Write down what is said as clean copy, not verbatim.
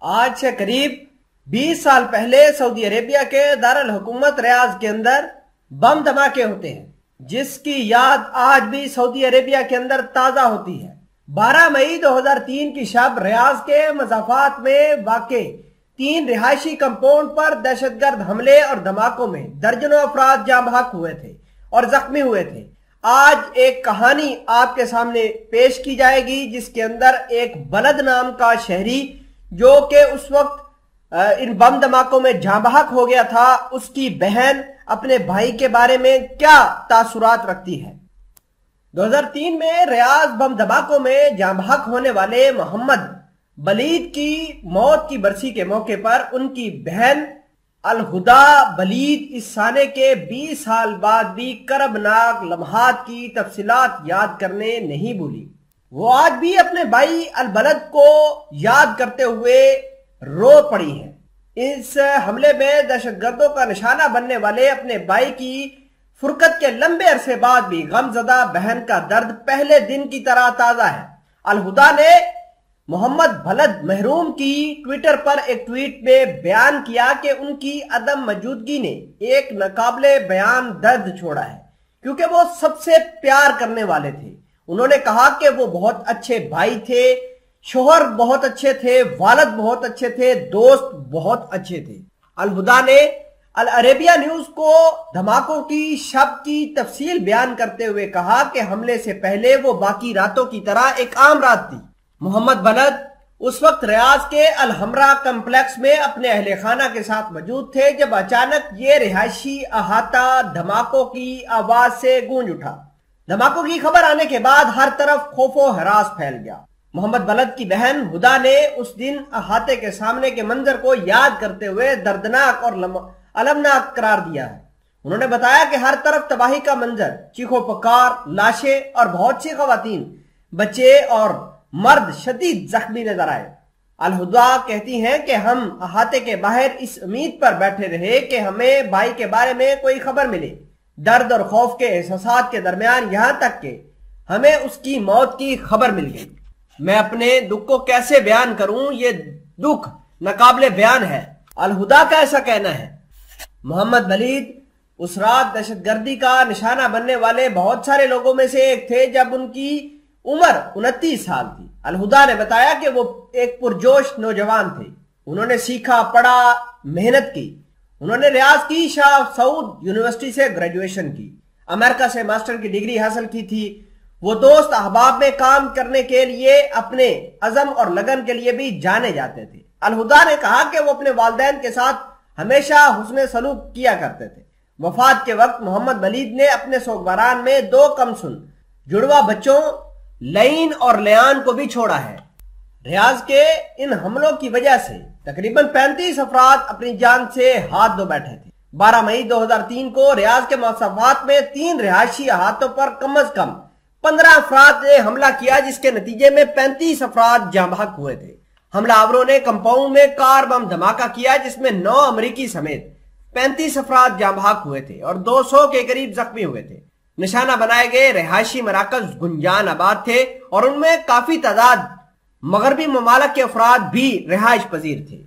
آج سے قریب 20 سال پہلے سعودی عربیہ کے دارالحکومت ریاض کے اندر بم دھماکے ہوتے ہیں، جس کی یاد آج بھی سعودی عربیہ کے اندر تازہ ہوتی ہے۔ 12 مئی 2003 کی شب ریاض کے مضافات میں واقع 3 رہائشی کمپاؤنڈ پر دہشت گرد حملے اور دھماکوں میں درجنوں افراد جاں بحق ہوئے تھے اور زخمی ہوئے تھے۔ آج ایک کہانی آپ کے سامنے پیش کی جائے گی، جس کے اندر ایک بلد نام کا شہری جو کہ اس وقت ان بم دھماکوں میں جاں بحق ہو گیا تھا، اس کی بہن اپنے بھائی کے بارے میں کیا تاثرات رکھتی ہے۔ 2003 میں ریاض بم دھماکوں میں جاں بحق ہونے والے محمد بلید کی موت کی برسی کے موقع پر ان کی بہن الہدا بلید اس سانے کے 20 سال بعد بھی کربناک لمحات کی تفصیلات یاد کرنے نہیں بھولی۔ وہ آج بھی اپنے بھائی البلد کو یاد کرتے ہوئے رو پڑی ہیں۔ اس حملے میں دہشت گردوں کا نشانہ بننے والے اپنے بھائی کی فرقت کے لمبے عرصے بعد بھی غم زدہ بہن کا درد پہلے دن کی طرح تازہ ہے۔ الہدا نے محمد بلد محروم کی ٹویٹر پر ایک ٹویٹ میں بیان کیا کہ ان کی عدم موجودگی نے ایک ناقابل بیان درد چھوڑا ہے، کیونکہ وہ سب سے پیار کرنے والے تھے۔ انہوں نے کہا کہ وہ بہت اچھے بھائی تھے، شوہر بہت اچھے تھے، والد بہت اچھے تھے، دوست بہت اچھے تھے۔ الہدا نے العربیہ نیوز کو دھماکوں کی شب کی تفصیل بیان کرتے ہوئے کہا کہ حملے سے پہلے وہ باقی راتوں کی طرح ایک عام رات تھی۔ محمد بلد اس وقت ریاض کے الحمرا کمپلیکس میں اپنے اہل خانہ کے ساتھ موجود تھے جب اچانک یہ رہائشی احاطہ دھماکوں کی آواز سے گونج اٹھا۔ دھماکوں کی خبر آنے کے بعد ہر طرف خوف و ہراس پھیل گیا۔ محمد بلد کی بہن ہدا نے اس دن احاطے کے سامنے کے منظر کو یاد کرتے ہوئے دردناک اور المناک قرار دیا ہے۔ انہوں نے بتایا کہ ہر طرف تباہی کا منظر، چیخو پکار، لاشیں اور بہت سی خواتین، بچے اور مرد شدید زخمی نظر آئے۔ الہدا کہتی ہیں کہ ہم احاطے کے باہر اس امید پر بیٹھے رہے کہ ہمیں بھائی کے بارے میں کوئی خبر ملے۔ درد اور خوف کے احساسات کے درمیان یہاں تک کہ ہمیں اس کی موت کی خبر مل گئی۔ میں اپنے دکھ کو کیسے بیان کروں، یہ دکھ ناقابل بیان ہے، الہدا کا ایسا کہنا ہے۔ محمد بلید اس رات دہشت گردی کا نشانہ بننے والے بہت سارے لوگوں میں سے ایک تھے جب ان کی عمر 29 سال تھی۔ الہدا نے بتایا کہ وہ ایک پرجوش نوجوان تھے۔ انہوں نے سیکھا، پڑھا، محنت کی۔ انہوں نے ریاض کی شاہ سعود یونیورسٹی سے گریجویشن کی، امریکہ سے ماسٹر کی ڈگری حاصل کی تھی۔ وہ دوست احباب میں کام کرنے کے لیے اپنے عزم اور لگن کے لیے بھی جانے جاتے تھے۔ الہدا نے کہا کہ وہ اپنے والدین کے ساتھ ہمیشہ حسن سلوک کیا کرتے تھے۔ وفات کے وقت محمد بلید نے اپنے سوگواران میں 2 کمسن جڑواں بچوں لعین اور لیان کو بھی چھوڑا ہے۔ ریاض کے ان حملوں کی وجہ سے تقریباً 35 افراد اپنی جان سے ہاتھ دھو بیٹھے تھے۔ 12 مئی 2003 کو ریاض کے مضافات میں 3 رہائشی احاطوں پر کم از کم 15 افراد نے حملہ کیا، جس کے نتیجے میں 35 افراد جاں بحق ہوئے تھے۔ حملہ آوروں نے کمپاؤنڈ میں کار بم دھماکہ کیا، جس میں 9 امریکی سمیت 35 افراد جاں بحق ہوئے تھے اور 200 کے قریب زخمی ہوئے تھے۔ نشانہ بنائے گئے رہائشی مراکز گنجان آباد تھے اور ان میں کافی تعداد مغربی ممالک کے افراد بھی رہائش پذیر تھے۔